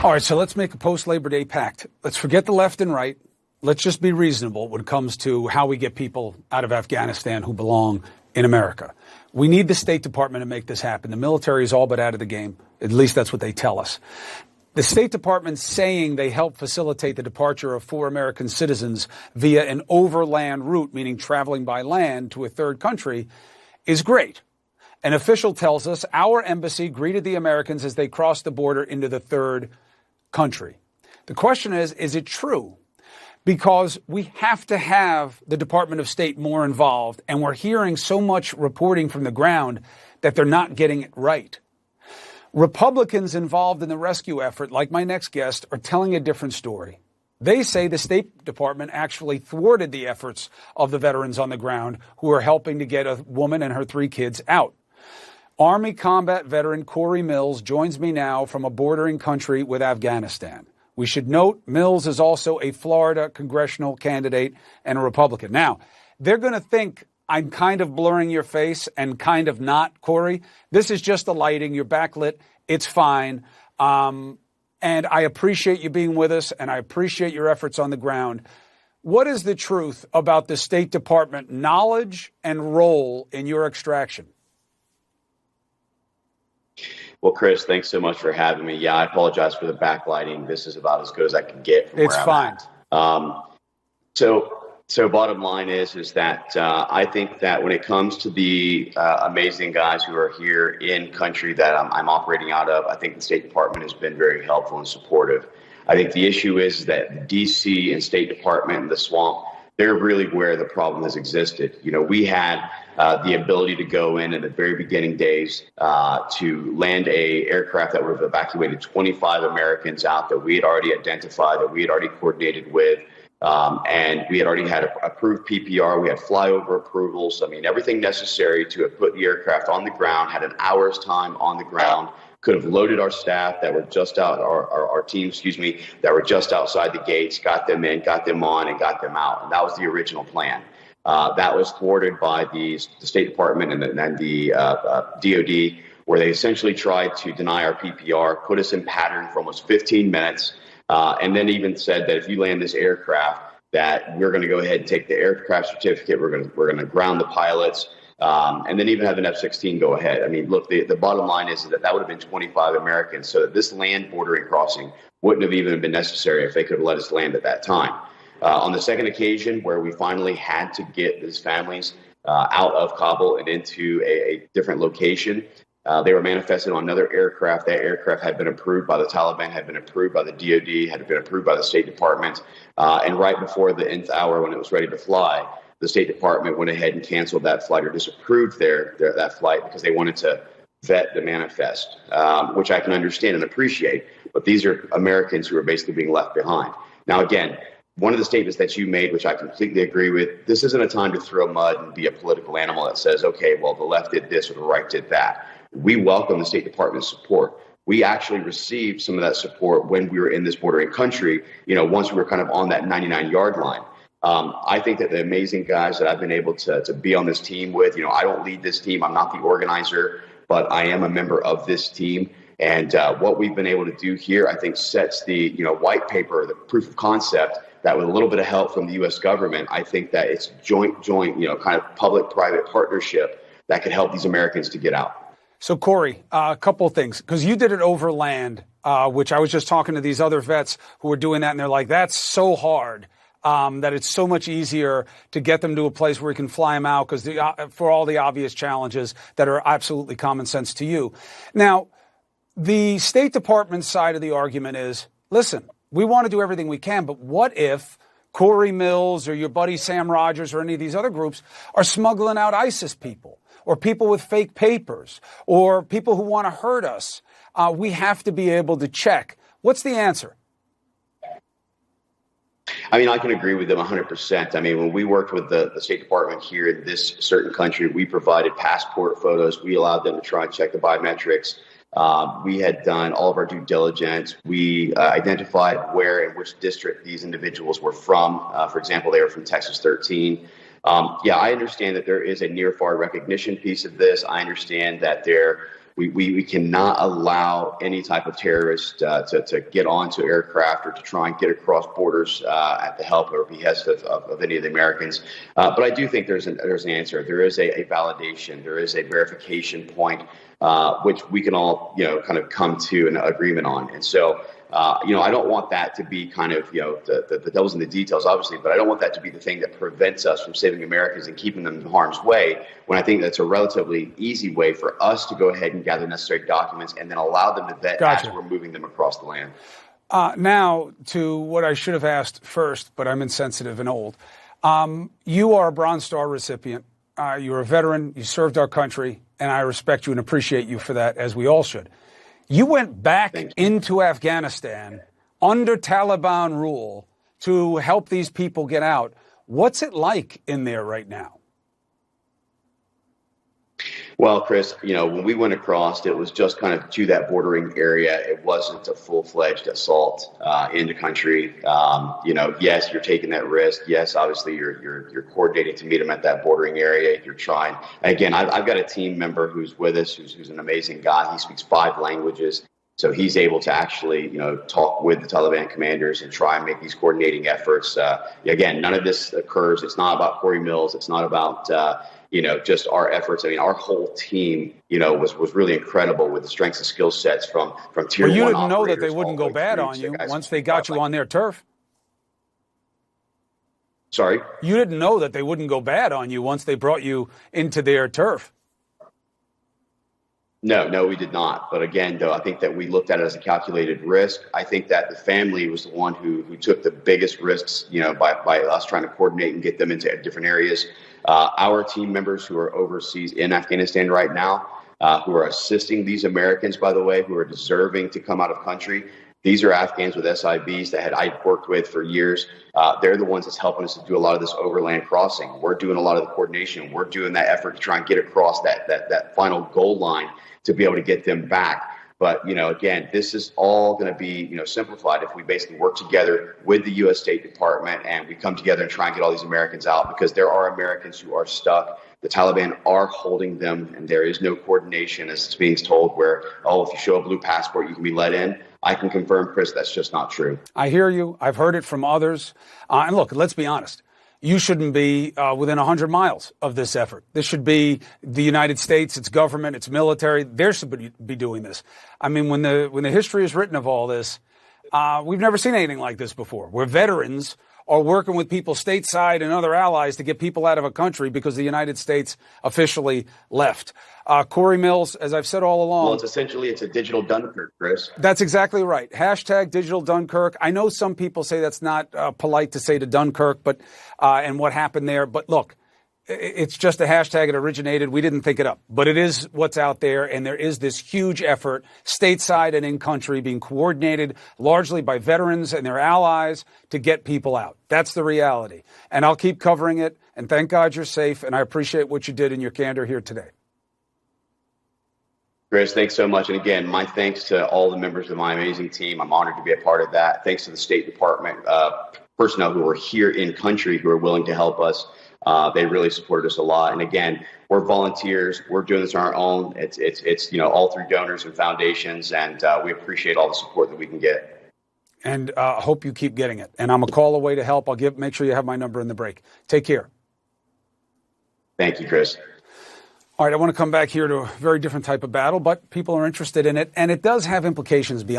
All right, so let's make a post-Labor Day pact. Let's forget the left and right. Let's just be reasonable when it comes to how we get people out of Afghanistan who belong in America. We need the State Department to make this happen. The military is all but out of the game. At least that's what they tell us. The State Department saying they help facilitate the departure of 4 American citizens via an overland route, meaning traveling by land to a third country, is great. An official tells us our embassy greeted the Americans as they crossed the border into the third country. The question is it true? Because we have to have the Department of State more involved, and we're hearing so much reporting from the ground that they're not getting it right. Republicans involved in the rescue effort, like my next guest, are telling a different story. They say the State Department actually thwarted the efforts of the veterans on the ground who are helping to get a woman and her 3 kids out. Army combat veteran Cory Mills joins me now from a bordering country with Afghanistan. We should note Mills is also a Florida congressional candidate and a Republican. Now, they're going to think I'm kind of blurring your face and kind of not, Cory. This is just the lighting. You're backlit. It's fine. And I appreciate you being with us, and I appreciate your efforts on the ground. What is the truth about the State Department knowledge and role in your extraction? Well, Chris, thanks so much for having me. Yeah, I apologize for the backlighting. This is about as good as I can get from it's where fine. I'm at. So bottom line is that I think that when it comes to the amazing guys who are here in country that I'm operating out of, I think the State Department has been very helpful and supportive. I think the issue is that D.C. and State Department and the swamp, they're really where the problem has existed. You know, we had the ability to go in the very beginning days to land a aircraft that would have evacuated 25 Americans out that we had already identified, that we had already coordinated with. And we had already had approved PPR. We had flyover approvals. I mean, everything necessary to have put the aircraft on the ground, had an hour's time on the ground, could have loaded our staff that were just out, our team, that were just outside the gates, got them in, got them on, and got them out. And that was the original plan. That was thwarted by the State Department and the DOD, where they essentially tried to deny our PPR, put us in pattern for almost 15 minutes, and then even said that if you land this aircraft, that we're going to go ahead and take the aircraft certificate. We're going to ground the pilots, and then even have an F-16 go ahead. I mean, look, the bottom line is that would have been 25 Americans. So that this land bordering crossing wouldn't have even been necessary if they could have let us land at that time. On the second occasion, where we finally had to get these families out of Kabul and into a different location, they were manifested on another aircraft. That aircraft had been approved by the Taliban, had been approved by the DOD, had been approved by the State Department. And right before the nth hour, when it was ready to fly, the State Department went ahead and canceled that flight or disapproved that flight because they wanted to vet the manifest, which I can understand and appreciate. But these are Americans who are basically being left behind. Now, again, one of the statements that you made, which I completely agree with, this isn't a time to throw mud and be a political animal that says, okay, well, the left did this or the right did that. We welcome the State Department's support. We actually received some of that support when we were in this bordering country, once we were kind of on that 99-yard line. I think that the amazing guys that I've been able to be on this team with, I don't lead this team. I'm not the organizer, but I am a member of this team. And what we've been able to do here, I think, sets the white paper, the proof of concept, that with a little bit of help from the U.S. government, I think that it's joint, kind of public-private partnership that could help these Americans to get out. So, Cory, a couple of things, because you did it over land, which I was just talking to these other vets who were doing that, and they're like, that's so hard, that it's so much easier to get them to a place where we can fly them out because for all the obvious challenges that are absolutely common sense to you. Now, the State Department side of the argument is, listen, we want to do everything we can, but what if Cory Mills or your buddy Sam Rogers or any of these other groups are smuggling out ISIS people or people with fake papers or people who want to hurt us? We have to be able to check. What's the answer? I mean, I can agree with them 100%. I mean, when we worked with the State Department here in this certain country, we provided passport photos. We allowed them to try and check the biometrics. We had done all of our due diligence. We identified where and which district these individuals were from. For example, they were from Texas 13. I understand that there is a near-far recognition piece of this. I understand that there We cannot allow any type of terrorist to get onto aircraft or to try and get across borders at the help or behest of any of the Americans. But I do think there's an answer. There is a validation. There is a verification point, which we can all, kind of come to an agreement on. And so, I don't want that to be kind of, the devil's in the details, obviously, but I don't want that to be the thing that prevents us from saving Americans and keeping them in harm's way, when I think that's a relatively easy way for us to go ahead and gather necessary documents and then allow them to vet as we're moving them across the land. Now to what I should have asked first, but I'm insensitive and old. You are a Bronze Star recipient. You're a veteran. You served our country, and I respect you and appreciate you for that, as we all should. You went back into Afghanistan under Taliban rule to help these people get out. What's it like in there right now? Well, Chris, when we went across, it was just kind of to that bordering area. It wasn't a full-fledged assault into country. Yes, you're taking that risk. Yes, obviously you're coordinating to meet them at that bordering area. You're trying. Again, I've got a team member who's with us, who's an amazing guy. He speaks 5 languages. So he's able to actually, talk with the Taliban commanders and try and make these coordinating efforts. Again, none of this occurs. It's not about Cory Mills. It's not about, just our efforts. I mean, our whole team, was really incredible with the strengths and skill sets from tier one. Well, you didn't know that they wouldn't go bad on you once they got you on their turf. Sorry? You didn't know that they wouldn't go bad on you once they brought you into their turf. No, we did not. But again, though, I think that we looked at it as a calculated risk. I think that the family was the one who took the biggest risks, by us trying to coordinate and get them into different areas. Our team members who are overseas in Afghanistan right now, who are assisting these Americans, by the way, who are deserving to come out of country. These are Afghans with SIVs that I'd worked with for years. They're the ones that's helping us to do a lot of this overland crossing. We're doing a lot of the coordination. We're doing that effort to try and get across that final goal line to be able to get them back. But, again, this is all going to be, simplified if we basically work together with the U.S. State Department and we come together and try and get all these Americans out, because there are Americans who are stuck. The Taliban are holding them, and there is no coordination, as it's being told, where, if you show a blue passport, you can be let in. I can confirm, Chris, that's just not true. I hear you. I've heard it from others. And look, let's be honest. You shouldn't be within 100 miles of this effort. This should be the United States, its government, its military. They're supposed to be doing this. I mean, when the history is written of all this, we've never seen anything like this before, where veterans are working with people stateside and other allies to get people out of a country because the United States officially left. Cory Mills, as I've said all along. Well, it's a digital Dunkirk, Chris. That's exactly right. Hashtag digital Dunkirk. I know some people say that's not polite to say to Dunkirk, but and what happened there. But look, it's just a hashtag. It originated. We didn't think it up, but it is what's out there. And there is this huge effort stateside and in country being coordinated largely by veterans and their allies to get people out. That's the reality. And I'll keep covering it. And thank God you're safe. And I appreciate what you did in your candor here today. Chris, thanks so much. And again, my thanks to all the members of my amazing team. I'm honored to be a part of that. Thanks to the State Department personnel who are here in country who are willing to help us. They really supported us a lot. And again, we're volunteers. We're doing this on our own. It's all through donors and foundations. And we appreciate all the support that we can get. And I hope you keep getting it. And I'm a call away to help. Make sure you have my number in the break. Take care. Thank you, Chris. All right, I want to come back here to a very different type of battle, but people are interested in it, and it does have implications beyond.